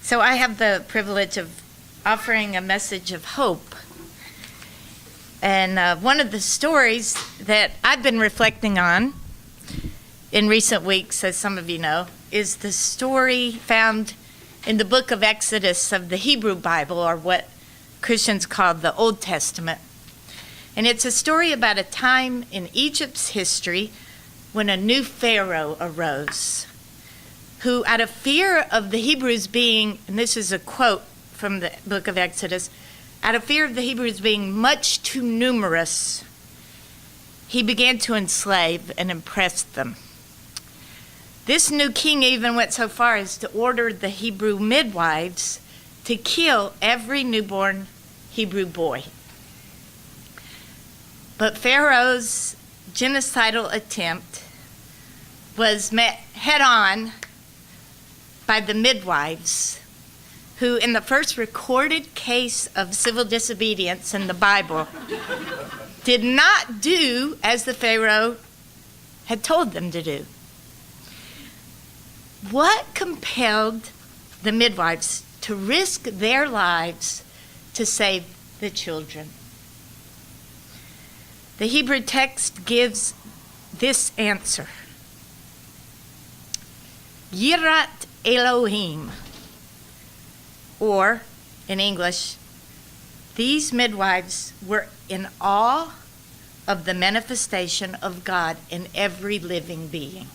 So I have the privilege of offering a message of hope. And one of the stories that I've been reflecting on in recent weeks, as some of you know, is the story found in the book of Exodus of the Hebrew Bible, or what Christians call the Old Testament. And it's a story about a time in Egypt's history when a new Pharaoh arose, who, out of fear of the Hebrews being, and this is a quote from the book of Exodus, out of fear of the Hebrews being much too numerous, he began to enslave and oppress them. This new king even went so far as to order the Hebrew midwives to kill every newborn Hebrew boy. But Pharaoh's genocidal attempt was met head-on by the midwives, who in the first recorded case of civil disobedience in the Bible did not do as the Pharaoh had told them to do. What compelled the midwives to risk their lives to save the children? The Hebrew text gives this answer. Yirat Elohim, or in English, these midwives were in awe of the manifestation of God in every living being.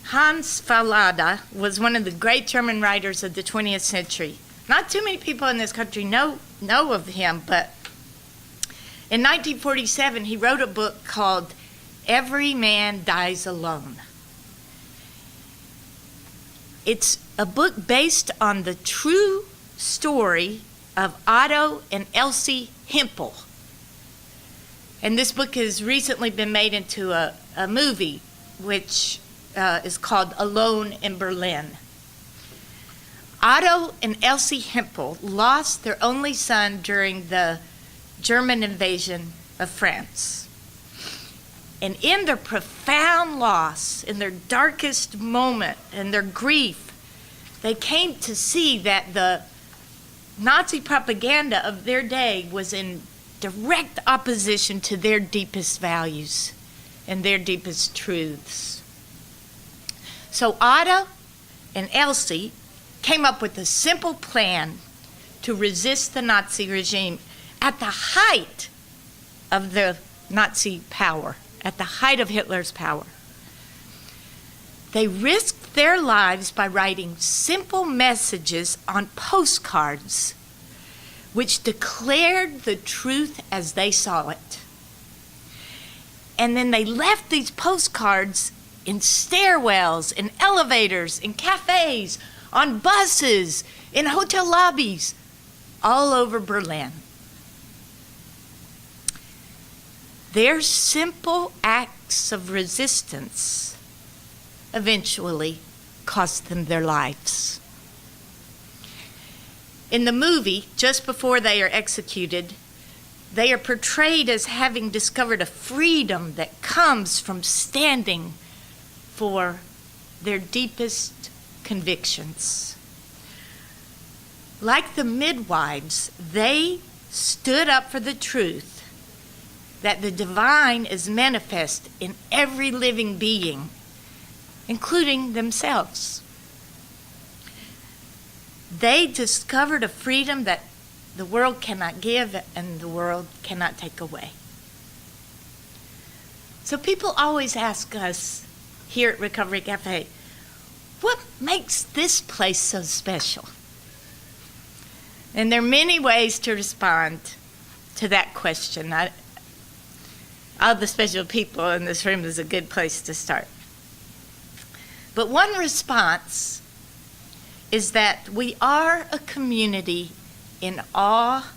Hans Fallada was one of the great German writers of the 20th century. Not too many people in this country know of him, but in 1947 he wrote a book called Every Man Dies Alone. It's a book based on the true story of Otto and Elsie Hempel. And this book has recently been made into a movie, which is called Alone in Berlin. Otto and Elsie Hempel lost their only son during the German invasion of France. And in their profound loss, in their darkest moment, in their grief, they came to see that the Nazi propaganda of their day was in direct opposition to their deepest values and their deepest truths. So Otto and Elsie came up with a simple plan to resist the Nazi regime at the height of the Nazi power, at the height of Hitler's power. They risked their lives by writing simple messages on postcards which declared the truth as they saw it. And then they left these postcards in stairwells, in elevators, in cafes, on buses, in hotel lobbies, all over Berlin. Their simple acts of resistance eventually cost them their lives. In the movie, just before they are executed, they are portrayed as having discovered a freedom that comes from standing for their deepest convictions. Like the midwives, they stood up for the truth that the divine is manifest in every living being, including themselves. They discovered a freedom that the world cannot give and the world cannot take away. So people always ask us here at Recovery Cafe, what makes this place so special? And there are many ways to respond to that question. All the special people in this room is a good place to start. But one response is that we are a community in awe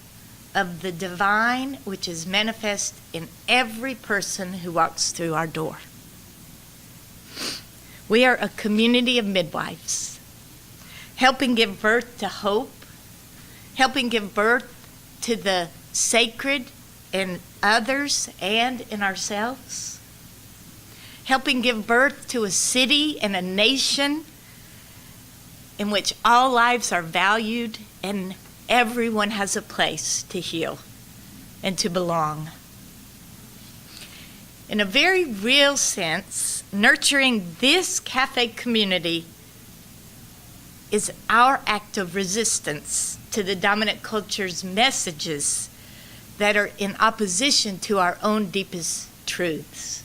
of the divine which is manifest in every person who walks through our door. We are a community of midwives, helping give birth to hope, helping give birth to the sacred in others and in ourselves, helping give birth to a city and a nation in which all lives are valued and everyone has a place to heal and to belong. In a very real sense, nurturing this cafe community is our act of resistance to the dominant culture's messages that are in opposition to our own deepest truths.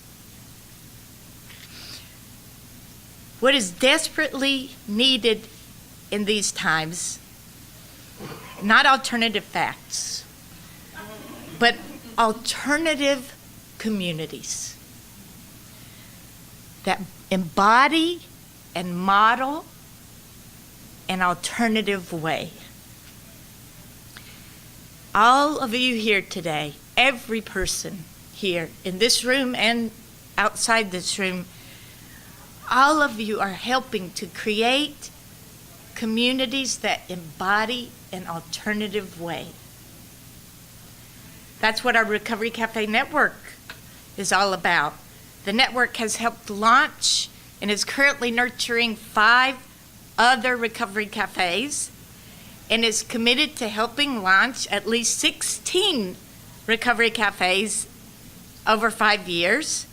What is desperately needed in these times, not alternative facts, but alternative communities that embody and model an alternative way. All of you here today, every person here in this room and outside this room, all of you are helping to create communities that embody an alternative way. That's what our Recovery Cafe Network is all about. The network has helped launch and is currently nurturing 5 other recovery cafes and is committed to helping launch at least 16 recovery cafes over 5 years.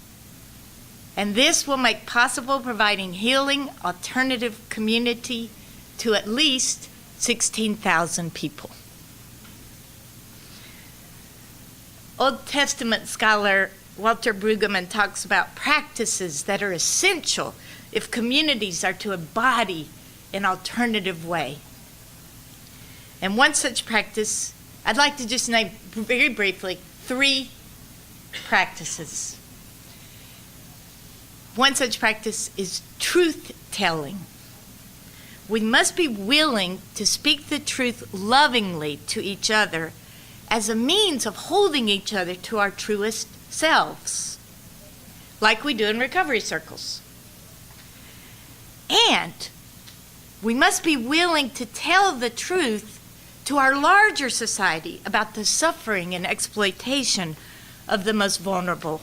And this will make possible providing healing alternative community to at least 16,000 people. Old Testament scholar Walter Brueggemann talks about practices that are essential if communities are to embody an alternative way. And one such practice, I'd like to just name very briefly 3 practices. One such practice is truth-telling. We must be willing to speak the truth lovingly to each other as a means of holding each other to our truest selves, like we do in recovery circles. And we must be willing to tell the truth to our larger society about the suffering and exploitation of the most vulnerable,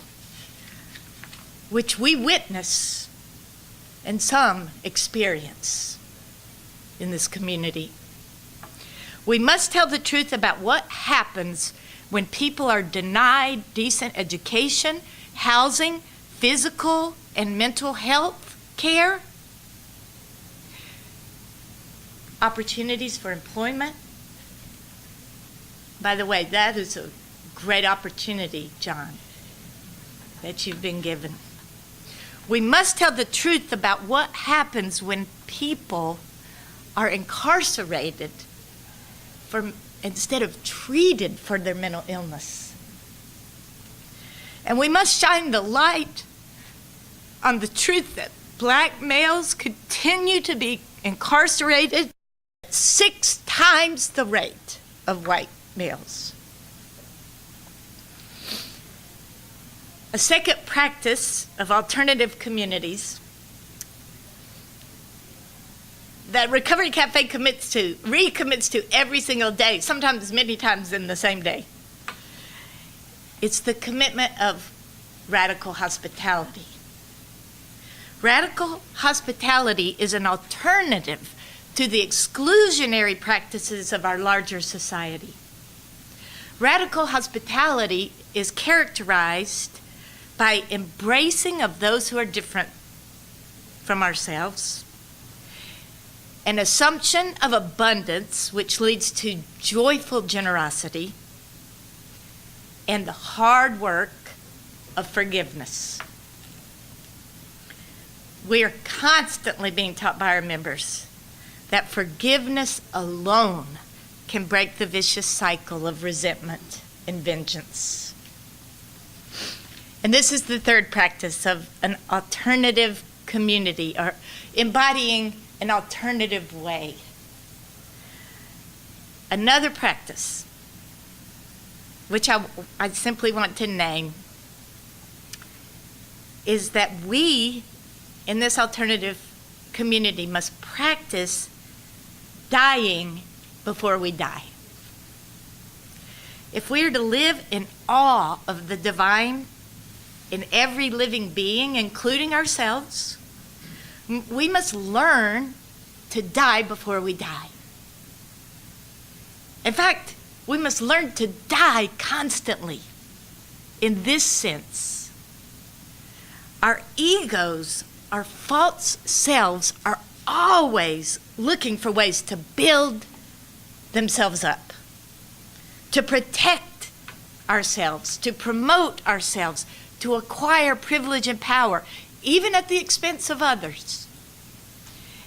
which we witness and some experience in this community. We must tell the truth about what happens when people are denied decent education, housing, physical and mental health care, opportunities for employment. By the way, that is a great opportunity, John, that you've been given. We must tell the truth about what happens when people are incarcerated instead of treated for their mental illness. And we must shine the light on the truth that Black males continue to be incarcerated at 6 times the rate of white males. A second practice of alternative communities that Recovery Cafe recommits to every single day, sometimes many times in the same day. It's the commitment of radical hospitality. Radical hospitality is an alternative to the exclusionary practices of our larger society. Radical hospitality is characterized by embracing of those who are different from ourselves, an assumption of abundance which leads to joyful generosity, and the hard work of forgiveness. We are constantly being taught by our members that forgiveness alone can break the vicious cycle of resentment and vengeance. And this is the third practice of an alternative community, or embodying an alternative way. Another practice, which I simply want to name, is that we in this alternative community must practice dying before we die. If we are to live in awe of the divine in every living being, including ourselves, we must learn to die before we die. In fact, we must learn to die constantly in this sense. Our egos, our false selves, are always looking for ways to build themselves up, to protect ourselves, to promote ourselves, to acquire privilege and power, even at the expense of others,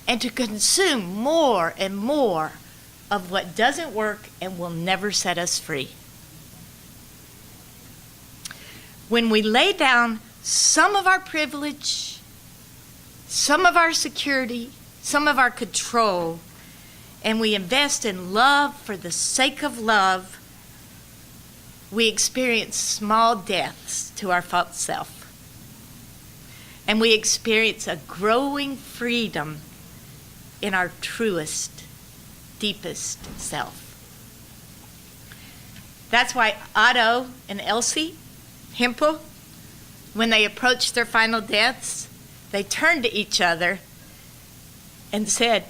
and to consume more and more of what doesn't work and will never set us free. When we lay down some of our privilege, some of our security, some of our control, and we invest in love for the sake of love, we experience small deaths to our false self. And we experience a growing freedom in our truest, deepest self. That's why Otto and Elsie Hempel, when they approached their final deaths, they turned to each other and said,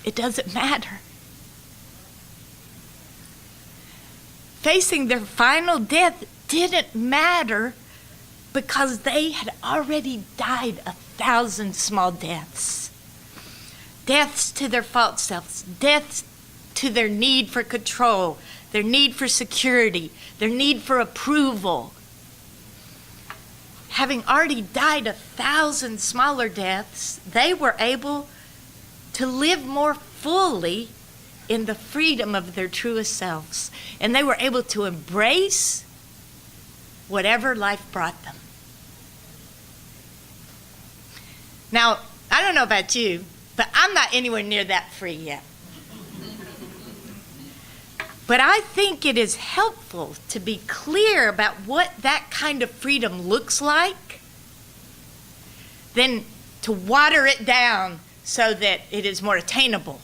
"It doesn't matter." Facing their final death didn't matter because they had already died 1,000 small deaths. Deaths to their false selves, deaths to their need for control, their need for security, their need for approval. Having already died 1,000 smaller deaths, they were able to live more fully in the freedom of their truest selves. And they were able to embrace whatever life brought them. Now, I don't know about you, but I'm not anywhere near that free yet. But I think it is helpful to be clear about what that kind of freedom looks like, than to water it down so that it is more attainable.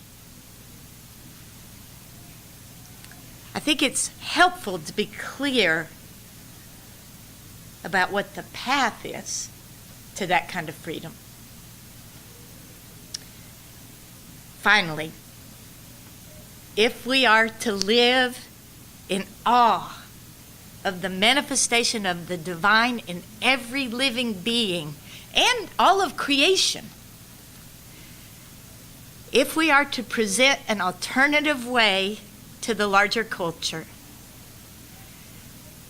I think it's helpful to be clear about what the path is to that kind of freedom. Finally, if we are to live in awe of the manifestation of the divine in every living being and all of creation, if we are to present an alternative way to the larger culture,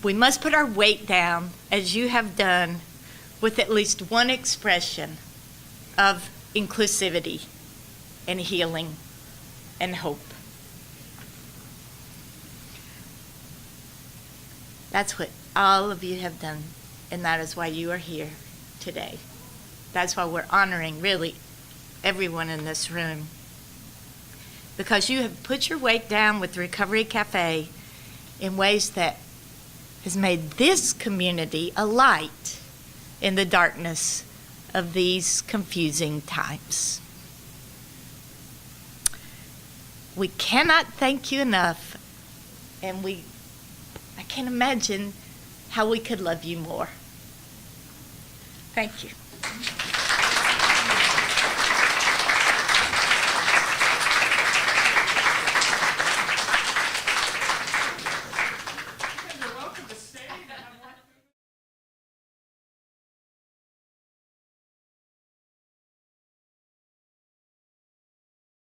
we must put our weight down, as you have done, with at least one expression of inclusivity and healing and hope. That's what all of you have done, and that is why you are here today. That's why we're honoring, really, everyone in this room. Because you have put your weight down with Recovery Cafe in ways that has made this community a light in the darkness of these confusing times. We cannot thank you enough, and I can't imagine how we could love you more. Thank you.